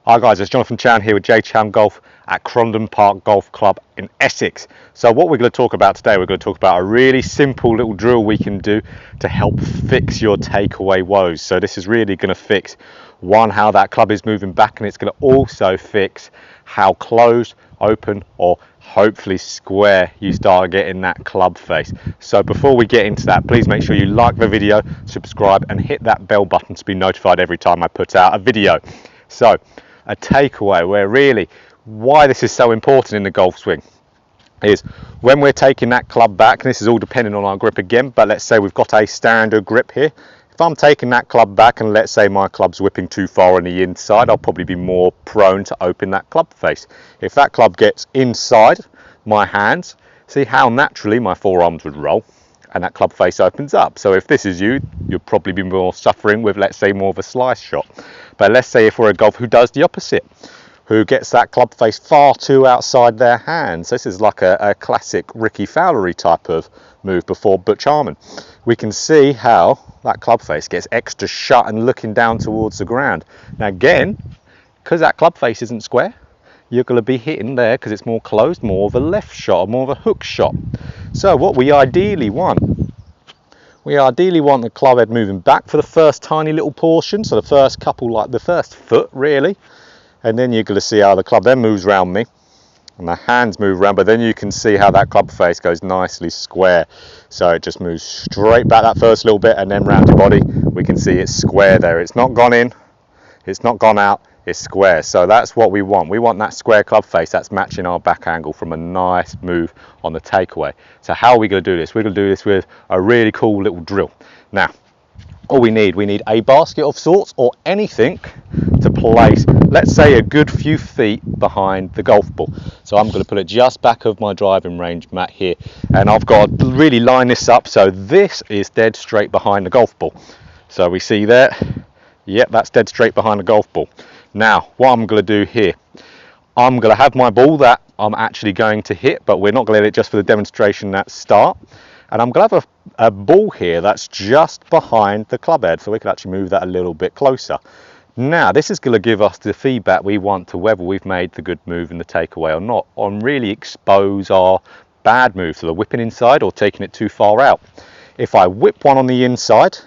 Hi guys, it's Jonathan Chown here with JChownGolf at Crondon Park Golf Club in Essex. So what we're going to talk about today, we're going to talk about a really simple little drill we can do to help fix your takeaway woes. So this is really going to fix, one, how that club is moving back, and it's going to also fix how closed, open, or hopefully square you start getting that club face. So before we get into that, please make sure you like the video, subscribe, and hit that bell button to be notified every time I put out a video. So a takeaway, where really why this is so important in the golf swing is when we're taking that club back, and this is all depending on our grip again, but let's say we've got a standard grip here. If I'm taking that club back and let's say my club's whipping too far on the inside, I'll probably be more prone to open that club face. If that club gets inside my hands, see how naturally my forearms would roll and that club face opens up. So if this is you, you'll probably be more suffering with, let's say, more of a slice shot. But let's say if we're a golfer who does the opposite, who gets that club face far too outside their hands. This is like a classic Ricky Fowlery type of move before Butch Harmon. We can see how that club face gets extra shut and looking down towards the ground. Now again, because that club face isn't square, you're going to be hitting there because it's more closed, more of a left shot or more of a hook shot. So what we ideally want, the club head moving back for the first tiny little portion, so the first couple, like the first foot really, and then you're going to see how the club then moves around me and the hands move around, but then you can see how that club face goes nicely square. So it just moves straight back that first little bit and then round your body. We can see it's square there. It's not gone in, it's not gone out, it's square. So that's what we want. We want that square club face that's matching our back angle from a nice move on the takeaway. So how are we going to do this? We're going to do this with a really cool little drill. Now, all we need a basket of sorts or anything to place, let's say, a good few feet behind the golf ball. So I'm going to put it just back of my driving range mat here, and I've got to really line this up so this is dead straight behind the golf ball. So we see there, yep, that's dead straight behind the golf ball. Now what I'm going to do here, I'm going to have my ball that I'm actually going to hit, but we're not going to hit it just for the demonstration at start. And I'm going to have a ball here that's just behind the club head, so we can actually move that a little bit closer. Now this is going to give us the feedback we want to whether we've made the good move in the takeaway or not, and really expose our bad move, so the whipping inside or taking it too far out. If I whip one on the inside,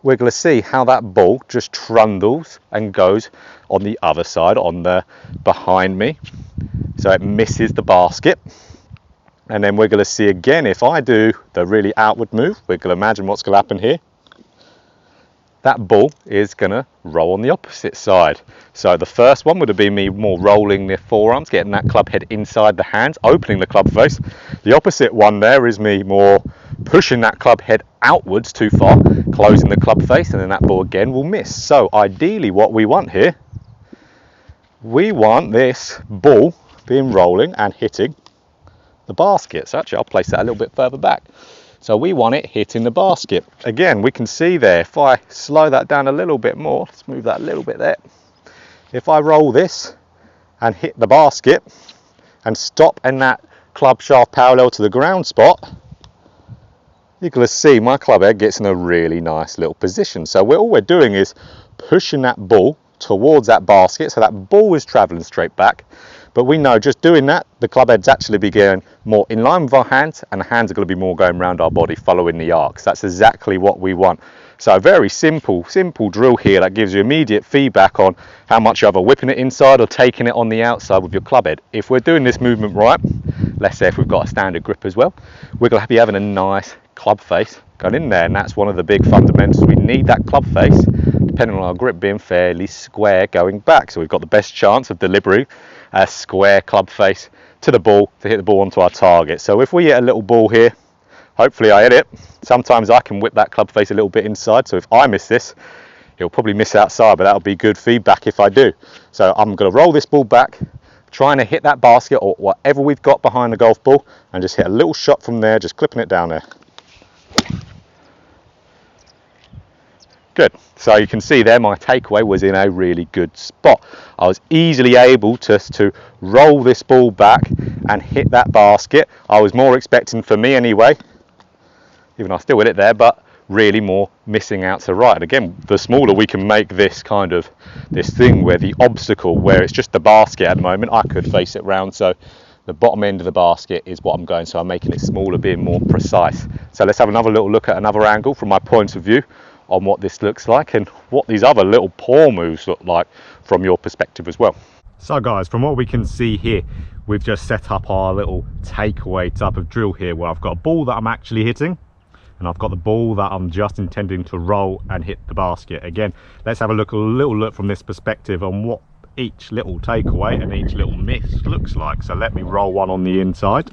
we're going to see how that ball just trundles and goes on the other side, on the behind me, so it misses the basket. And then we're going to see again, if I do the really outward move, we're going to imagine what's going to happen here. That ball is going to roll on the opposite side. So the first one would have been me more rolling the forearms, getting that club head inside the hands, opening the club face. The opposite one there is me more pushing that club head outwards too far, closing the club face, and then that ball again will miss. So ideally what we want here, we want this ball being rolling and hitting the basket. So actually I'll place that a little bit further back. So we want it hitting the basket. Again, we can see there, if I slow that down a little bit more, let's move that a little bit there. If I roll this and hit the basket and stop in that club shaft parallel to the ground spot, you're going to see my club head gets in a really nice little position. So all we're doing is pushing that ball towards that basket, so that ball is traveling straight back. But we know just doing that, the club head's actually be going more in line with our hands, and the hands are going to be more going around our body, following the arcs. That's exactly what we want. So a very simple drill here that gives you immediate feedback on how much you're either whipping it inside or taking it on the outside with your club head. If we're doing this movement right, let's say if we've got a standard grip as well, we're going to be having a nice club face going in there, and that's one of the big fundamentals. We need that club face, depending on our grip, being fairly square going back, so we've got the best chance of delivering a square club face to the ball to hit the ball onto our target. So if we hit a little ball here, hopefully I hit it. Sometimes I can whip that club face a little bit inside, so if I miss this, it'll probably miss outside, but that'll be good feedback if I do. So I'm going to roll this ball back, trying to hit that basket or whatever we've got behind the golf ball, and just hit a little shot from there, just clipping it down there. Good. So you can see there my takeaway was in a really good spot. I was easily able to roll this ball back and hit that basket. I was more expecting, for me anyway, even though I still hit it there, but really more missing out to the right. And again, the smaller we can make this kind of this thing where the obstacle, where it's just the basket at the moment, I could face it round, so the bottom end of the basket is what I'm going, so I'm making it smaller, being more precise. So let's have another little look at another angle from my point of view on what this looks like and what these other little paw moves look like from your perspective as well. So guys, from what we can see here, we've just set up our little takeaway type of drill here, where I've got a ball that I'm actually hitting and I've got the ball that I'm just intending to roll and hit the basket. Again, let's have a little look from this perspective on what each little takeaway and each little miss looks like. So let me roll one on the inside.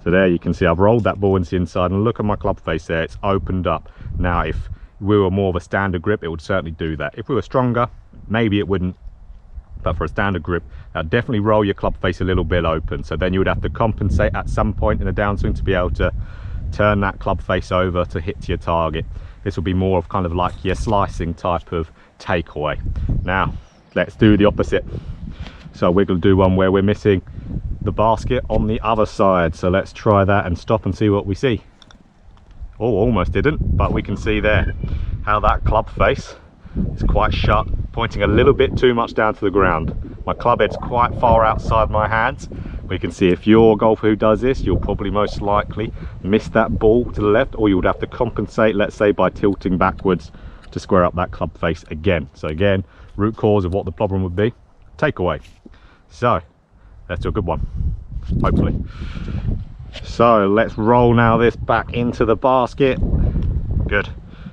So there you can see I've rolled that ball into the inside, and look at my club face there, it's opened up. Now if we were more of a standard grip, it would certainly do that. If we were stronger, maybe it wouldn't, but for a standard grip, definitely roll your club face a little bit open. So then you would have to compensate at some point in the downswing to be able to turn that club face over to hit to your target. This will be more of kind of like your slicing type of takeaway. Now let's do the opposite. So we're going to do one where we're missing the basket on the other side. So let's try that and stop and see what we see. Oh, almost didn't, but we can see there how that club face is quite shut, pointing a little bit too much down to the ground. My club head's quite far outside my hands. We can see if you're a golfer who does this, you'll probably most likely miss that ball to the left, or you would have to compensate, let's say, by tilting backwards to square up that club face again. So again, root cause of what the problem would be, takeaway. So let's do a good one, hopefully. So let's roll now this back into the basket. Good.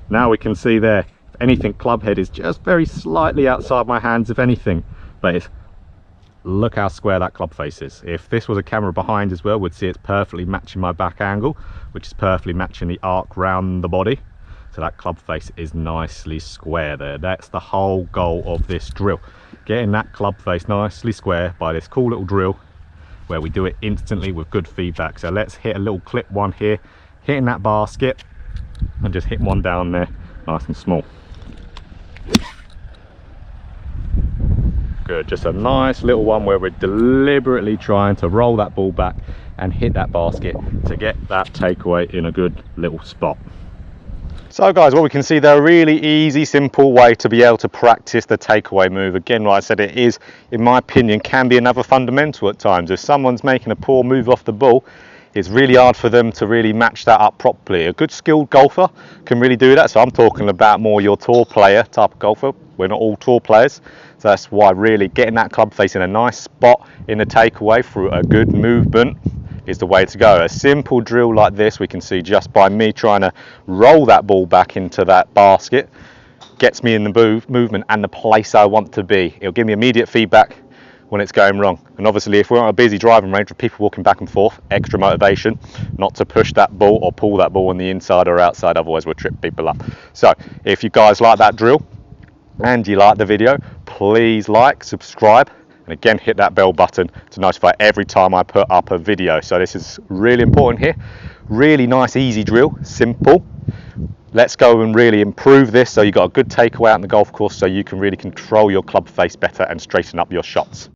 Now we can see there, if anything, club head is just very slightly outside my hands, if anything, but it's, look how square that club face is. If this was a camera behind as well, we'd see it's perfectly matching my back angle, which is perfectly matching the arc round the body. So that club face is nicely square there. That's the whole goal of this drill, getting that club face nicely square by this cool little drill where we do it instantly with good feedback. So let's hit a little clip one here, hitting that basket, and just hit one down there nice and small. Good, just a nice little one where we're deliberately trying to roll that ball back and hit that basket to get that takeaway in a good little spot. So guys, what we can see there, a really easy, simple way to be able to practice the takeaway move. Again, like I said, it is, in my opinion, can be another fundamental at times. If someone's making a poor move off the ball, it's really hard for them to really match that up properly. A good skilled golfer can really do that. So I'm talking about more your tour player type of golfer. We're not all tour players. So that's why really getting that club face in a nice spot in the takeaway through a good movement is the way to go. A simple drill like this, we can see just by me trying to roll that ball back into that basket, gets me in the movement and the place I want to be. It'll give me immediate feedback when it's going wrong. And obviously if we're on a busy driving range with people walking back and forth, extra motivation not to push that ball or pull that ball on the inside or outside, otherwise we'll trip people up. So if you guys like that drill and you like the video, please like, subscribe, and again hit that bell button to notify every time I put up a video. So this is really important here. Really nice, easy drill, simple. Let's go and really improve this so you got a good takeaway out in the golf course so you can really control your club face better and straighten up your shots.